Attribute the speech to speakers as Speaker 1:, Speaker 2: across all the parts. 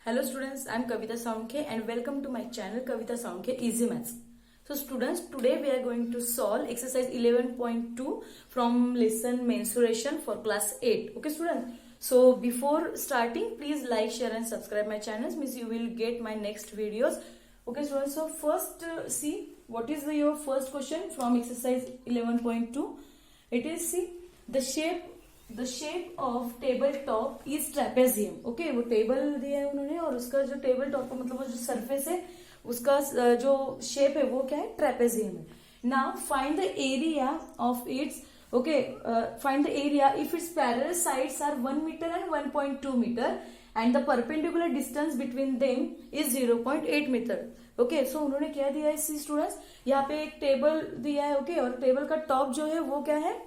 Speaker 1: Hello students, I am Kavita Soundke and welcome to my channel Kavita Soundke Easy Maths. So students, today we are going to solve exercise 11.2 from lesson mensuration for class 8. Okay students, so before starting please like, share and subscribe my channels, means you will get my next videos. Okay students, so first see what is your first question from exercise 11.2. It is see the shape of table top is trapezium. Okay, वो table दिया है उन्होंने और उसका जो table top का मतलब वो जो सरफेस है उसका जो शेप है वो क्या है, ट्रेपेजियम है. Now find the area of its. Okay, find the area if its parallel sides are 1 metre and 1.2 metre and the perpendicular distance between them is 0.8 metre. Okay, so उन्होंने क्या दिया है स्टूडेंट्स, यहाँ पे एक टेबल दिया है. ओके, और टेबल का टॉप जो है वो क्या है,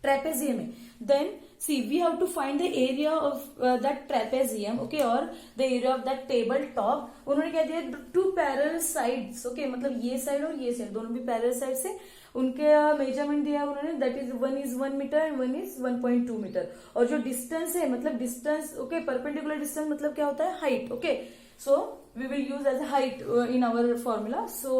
Speaker 1: ट्रेपेजियम है. Then see we have to find the area of that trapezium. Okay, और the area of that table top. उन्होंने क्या दिया, टू पैरेलल साइड्स. ओके, मतलब ये साइड और ये साइड दोनों भी पैरेलल साइड से उनके मेजरमेंट दिया उन्होंने, that is 1 metre and 1 is 1.2 metre. और जो डिस्टेंस है मतलब डिस्टेंस, ओके, परपेंडिकुलर डिस्टेंस मतलब क्या होता है, height. Okay, so we will use as a height in our formula. So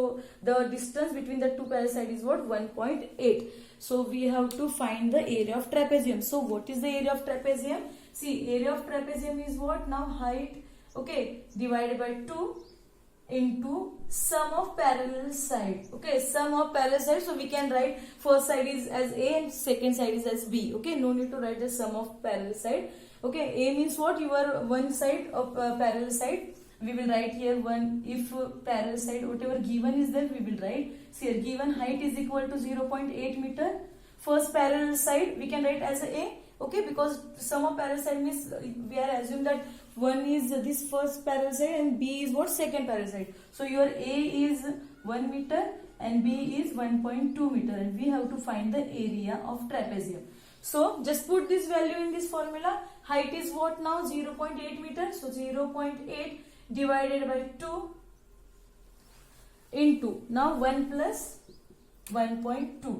Speaker 1: the distance between the two parallel sides is what, 1.8. So we have to find the area of trapezium. So what is the area of trapezium? See, area of trapezium is what, now height, okay, divided by 2 into sum of parallel side. Okay, sum of parallel side. So we can write first side is as A and second side is as B. Okay, no need to write the sum of parallel side. Okay, A means what, your one side of parallel side. We will write here one, if parallel side whatever given is there we will write. See here, given height is equal to 0.8 meter. First parallel side we can write as a. Okay, because sum of parallel side means we are assume that one is this first parallel side and B is what, second parallel side. So your A is 1 meter and B is 1.2 meter and we have to find the area of trapezium. So just put this value in this formula. Height is what now, 0.8 meter. So 0.8 divided by 2 into now 1 plus 1.2.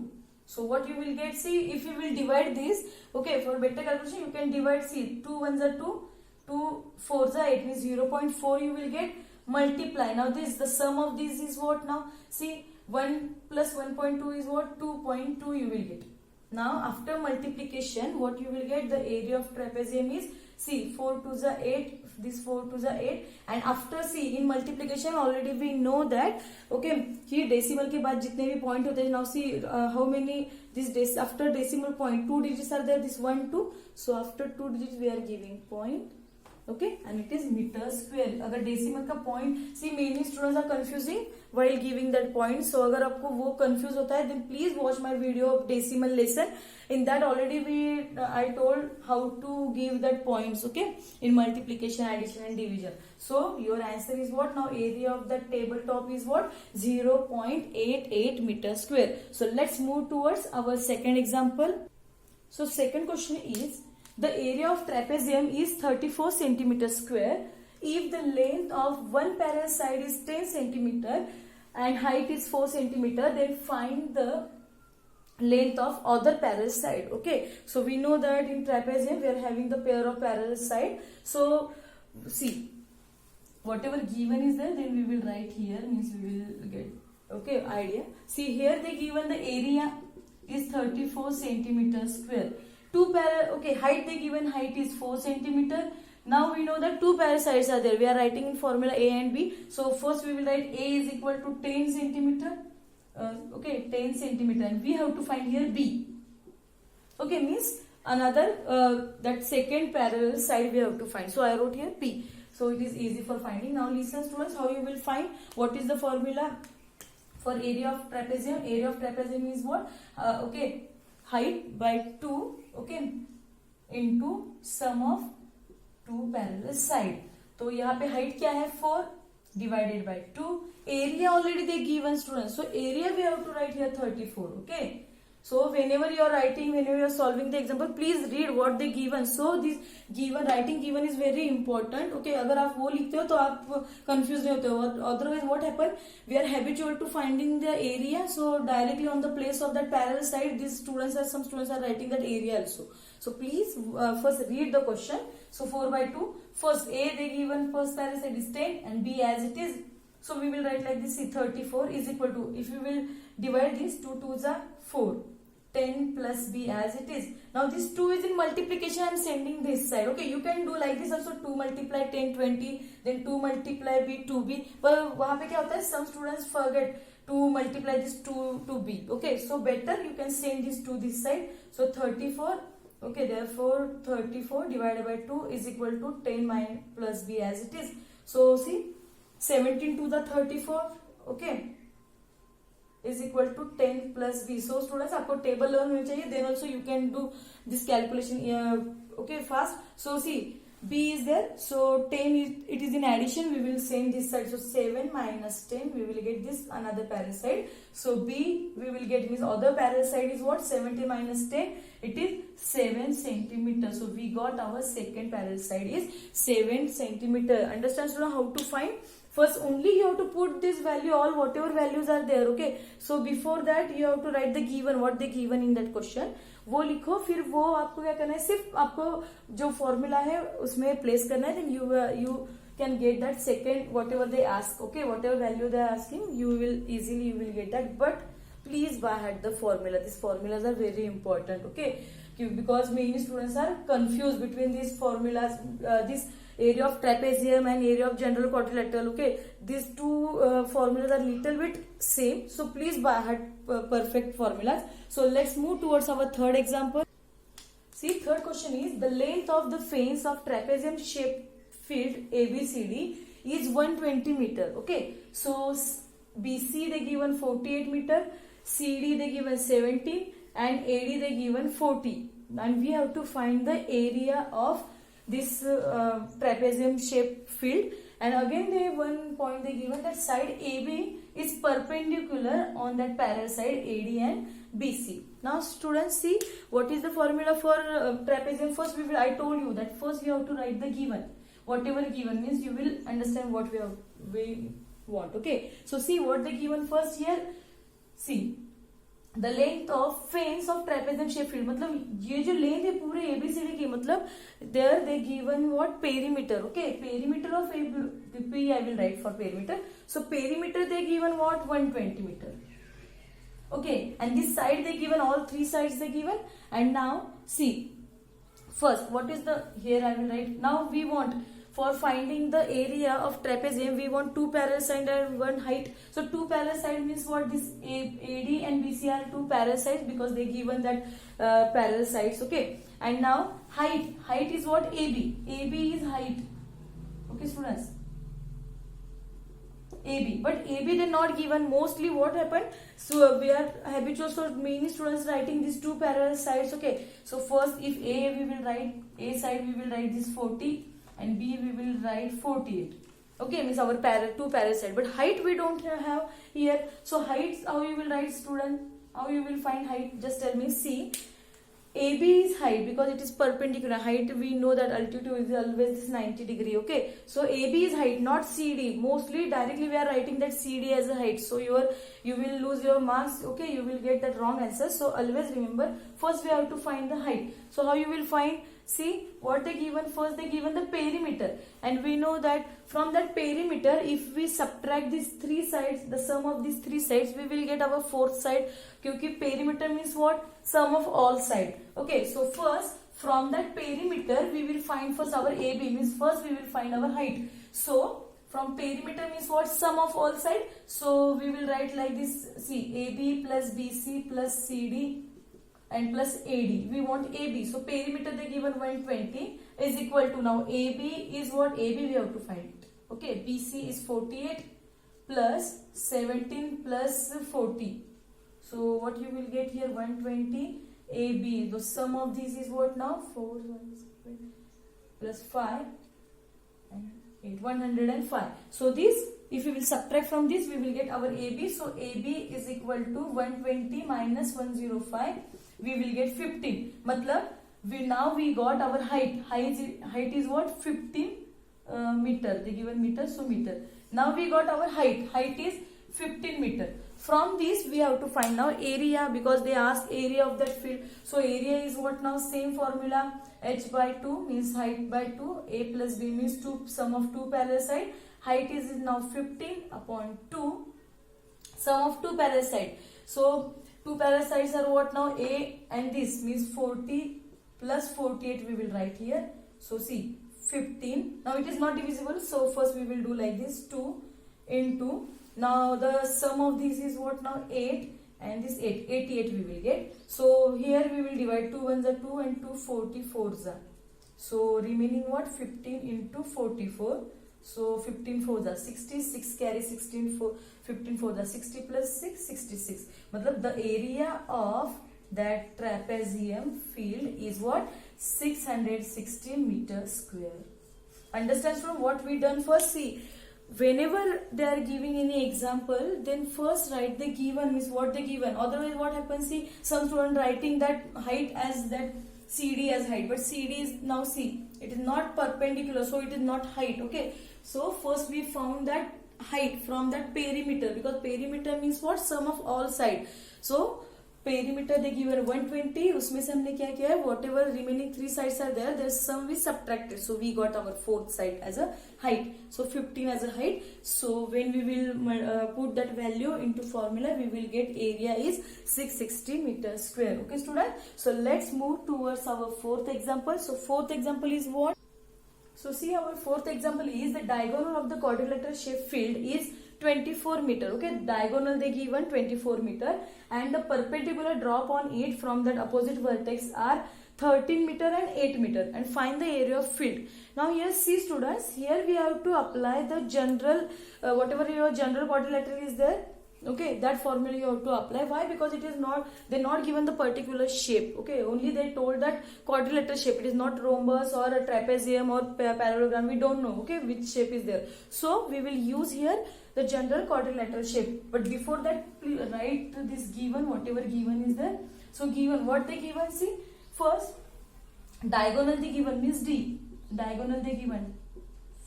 Speaker 1: So what you will get, see if you will divide this, okay, for better calculation you can divide. See, 2 1s are 2, 2 4s are 8 means 0.4 you will get. Multiply, now this the sum of this is what, now see 1 plus 1.2 is what, 2.2 you will get. Now after multiplication what you will get, the area of trapezium is, see 4 2s are 8, this 4 2s are 8 and after see in multiplication already we know that, okay, here decimal के बाद जितने भी point होते हैं, now see how many this after decimal point 2 digits are there, this 1 2, so after 2 digits we are giving point. Okay, and it is meter square. अगर decimal का point, see many students are confusing while giving that point. So अगर आपको वो confuse होता है then please watch my video of decimal lesson. In that already I told how to give that points, okay, in multiplication, addition and division. So your answer is what, now area of the tabletop is what, 0.88 meter square. So let's move towards our second example. So second question is, the area of trapezium is 34 centimeter square. If the length of one parallel side is 10 centimeter and height is 4 centimeter, then find the length of other parallel side. Okay, so we know that in trapezium we are having the pair of parallel side. So see, whatever given is there then we will write here, means we will get, okay, idea. See here they given the area is 34 centimeter square. Two parallel, okay, height they given, height is 4 centimeter. Now we know that two parallel sides are there. We are writing in formula A and B. So first we will write A is equal to 10 centimeter. Okay, 10 centimeter and we have to find here B. Okay, means another that second parallel side we have to find. So I wrote here P. So it is easy for finding. Now listen students, how you will find, what is the formula for area of trapezium. Area of trapezium is what, okay, height by 2, okay, into sum of two parallel side. तो यहाँ पे height क्या है, 4 divided by 2. Area already they given students, so area we have to write here 34. Okay, so whenever you are writing, whenever you are solving the example, please read what they given. So this given, writing given is very important. Okay, अगर आप वो लिखते हो तो आप confused नहीं होते हो. Otherwise what happen, we are habitual to finding the area, so directly on the place of that parallel side these students are, some students are writing that area also. So please first read the question. So 4 by 2. First A they given first parallel side is 10 and B as it is. So we will write like this, see 34 is equal to, if you will divide this, 2 2s are 4. 10 plus B as it is. Now this 2 is in multiplication, I am sending this side. Okay, you can do like this also, 2 multiply 10 20, then 2 multiply B 2B. पर वहाँ पे क्या होता है, some students forget to multiply this 2 to B. Okay, so better you can send this to this side. So 34. Okay, therefore 34 divided by 2 is equal to 10 minus plus B as it is. So see, 17 to the 34. Okay, is equal to 10 plus B. So students, आपको table learn होनी चाहिए, then also you can do this calculation okay fast. So see, B is there, so 10 is, it is in addition, we will send this side. So 7 minus 10, we will get this another parallel side. So B we will get, means other parallel side is what, 70 minus 10, it is 7 centimeter. So we got our second parallel side is 7 centimeter. Understand student how to find? First only you have to put this value, all whatever values are there. Okay, so before that you have to write the given, what they given in that question, वो लिखो, फिर वो आपको क्या करना है, सिर्फ आपको जो फॉर्मूला है उसमें प्लेस करना है, then you can get that second whatever they ask. Okay, whatever value they are asking, you will easily get that. But please by heart the formula, these formulas are very important. Okay, because many students are confused between these formulas, this area of trapezium and area of general quadrilateral. Okay, these two formulas are little bit same, so please by heart perfect formulas. So let's move towards our third example. See, third question is, the length of the fence of trapezium shaped field ABCD is 120 meter. Okay, so BC they given 48 meter, CD they given 17 and AD they given 40, and we have to find the area of this trapezium shaped field. And again they one point they given that side AB is perpendicular on that parallel side AD and BC. Now students, see what is the formula for trapezium. First I told you that first you have to write the given, whatever given means you will understand what we want. Okay, so see what they given first here. See, the length of fence of trapezium shaped field, मतलब ये जो length है पूरे ABCD की, मतलब there they given what, perimeter. Okay, perimeter of P I will write for perimeter. So perimeter they given what, 120 meter. Okay, and this side they given, all three sides they given. And now see, first what is the, here I will write. Now we want, for finding the area of trapezium, we want two parallel sides and one height. So two parallel sides means what, this AD and BC are two parallel sides because they given that parallel sides. Okay, and now height is what, AB is height. Okay students, AB, but AB they not given. Mostly what happened, so we are habitual, so many students writing these two parallel sides. Okay, so first if A we will write, A side we will write this 40 and B we will write 48. Okay, means our two parallel side, but height we don't have here. So height, how you will write student, how you will find height, just tell me. See, AB is height because it is perpendicular. Height we know that altitude is always 90 degree. Okay, so AB is height, not CD. Mostly directly we are writing that CD as a height, so you will lose your marks. Okay, you will get that wrong answer. So always remember, first we have to find the height. So how you will find? See what they given, first they given the perimeter, and we know that from that perimeter if we subtract these three sides, the sum of these three sides, we will get our fourth side, because perimeter means what, sum of all sides. Okay, so first from that perimeter we will find first our AB, means first we will find our height. So from perimeter means what, sum of all sides, so we will write like this. See, AB plus BC plus CD and plus AD, we want AB, so perimeter they given 120 is equal to, now AB is what, AB we have to find it. Okay, BC is 48 plus 17 plus 40, so what you will get here, 120. AB, the sum of these is what now, 4 plus 5 and 8, 105. So this, if we will subtract from this, we will get our AB. So AB is equal to 120 minus 105, we will get 15. Matlab we got our height. Height is what, 15 meter. They given meter, so meter. Now we got our height. Height is 15 meter. From this we have to find now area, because they ask area of that field. So area is what now? Same formula, h by 2 means height by 2, a plus b means 2 sum of 2 parallel side. Height is now 15 upon 2 sum of 2 parallel side. So 2 parallel sides are what now? A and this means 40 plus 48 we will write here. So see 15. Now it is not divisible, so first we will do like this, 2 into, now the sum of these is what now? 8 and this 8, 88 we will get. So here we will divide, 2 ones are 2 and 2 44s are. So remaining what? 15 into 44. So 15 4s are 60, 6 carry 16, 4, 15 4s are 60 plus 6, 66. Matlab the area of that trapezium field is what? 660 meters square. Understand from what we done first? See, whenever they are giving any example, then first write the given means what they given. Otherwise what happens? See, some student writing that height as that CD as height, but CD is now see, it is not perpendicular, so it is not height. Okay, so first we found that height from that perimeter, because perimeter means what? Sum of all side. So perimeter they given 120, उसमें से हमने क्या किया है? Whatever remaining 3 sides are there, there's some we subtracted, so we got our 4th side as a height. So 15 as a height. So when we will put that value into formula, we will get area is 660 meters square. Okay, student. So let's move towards our 4th example. So 4th example is what? So see, our 4th example is the diagonal of the quadrilateral shape field is 24 meter. Okay, diagonal they given 24 meter and the perpendicular drop on it from that opposite vertex are 13 meter and 8 meter, and find the area of field. Now here see students, here we have to apply the general whatever your general quadrilateral is there. Okay, that formula you have to apply. Why? Because it is not, they're not given the particular shape. Okay, only they told that quadrilateral shape. It is not rhombus or a trapezium or parallelogram. We don't know, okay, which shape is there. So we will use here the general quadrilateral shape. But before that, please write this given, whatever given is there. So given, what they given? See, first diagonal they given means D. Diagonal they given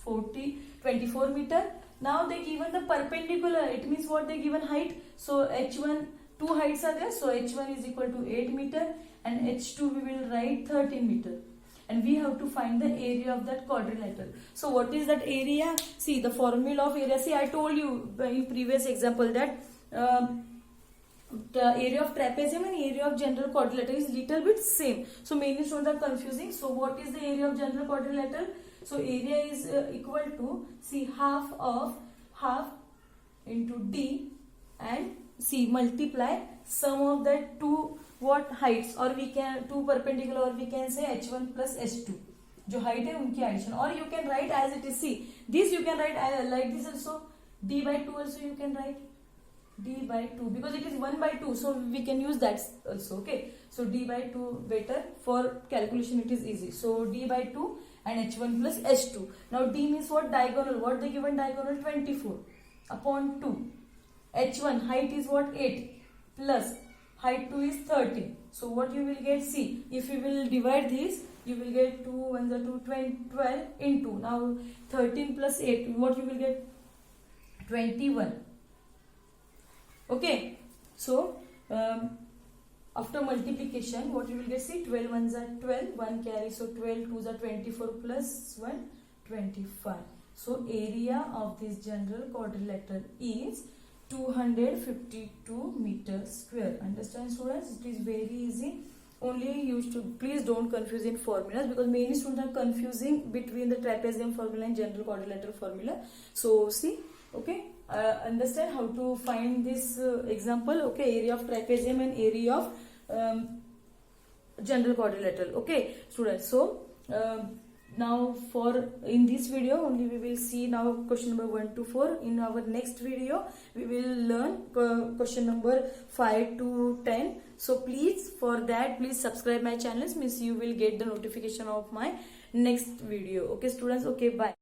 Speaker 1: 24 meter. Now they given the perpendicular, it means what? They given height. So h1, 2 heights are there, so h1 is equal to 8 meter and h2 we will write 13 meter, and we have to find the area of that quadrilateral. So what is that area? See, the formula of area, see, I told you in previous example that the area of trapezium and area of general quadrilateral is little bit same. So many students are confusing. So what is the area of general quadrilateral? So area is equal to, see, half into D, and see, multiply sum of that 2 what heights, or we can 2 perpendicular, or we can say h1 plus h2 जो height है उनकी addition, or you can write as it is. See, this you can write like this also, D by 2 also you can write D by 2, because it is 1 by 2, so we can use that also. Okay, so D by 2 better for calculation, it is easy. So D by 2 and h1 plus h2. Now D means what? Diagonal. What they given? Diagonal 24 upon 2. h1 height is what? 8 plus height 2 is 13. So what you will get? See, if you will divide this, you will get 2 1 are 2, 12 into, now 13 plus 8, what you will get? 21. Okay, so after multiplication, what you will get? See, 12 ones are 12, 1 carry, so 12 2s are 24 plus 1, 25. So area of this general quadrilateral is 252 meters square. Understand, students? It is very easy. Only you should, please don't confuse in formulas, because many students are confusing between the trapezium formula and general quadrilateral formula. So see, okay, understand how to find this example. Okay, area of trapezium and area of general quadrilateral. Okay, students. So now for in this video only we will see now question number 1 to 4. In our next video we will learn question number 5 to 10. So please, for that, please subscribe my channel, means you will get the notification of my next video. Okay students, okay, bye.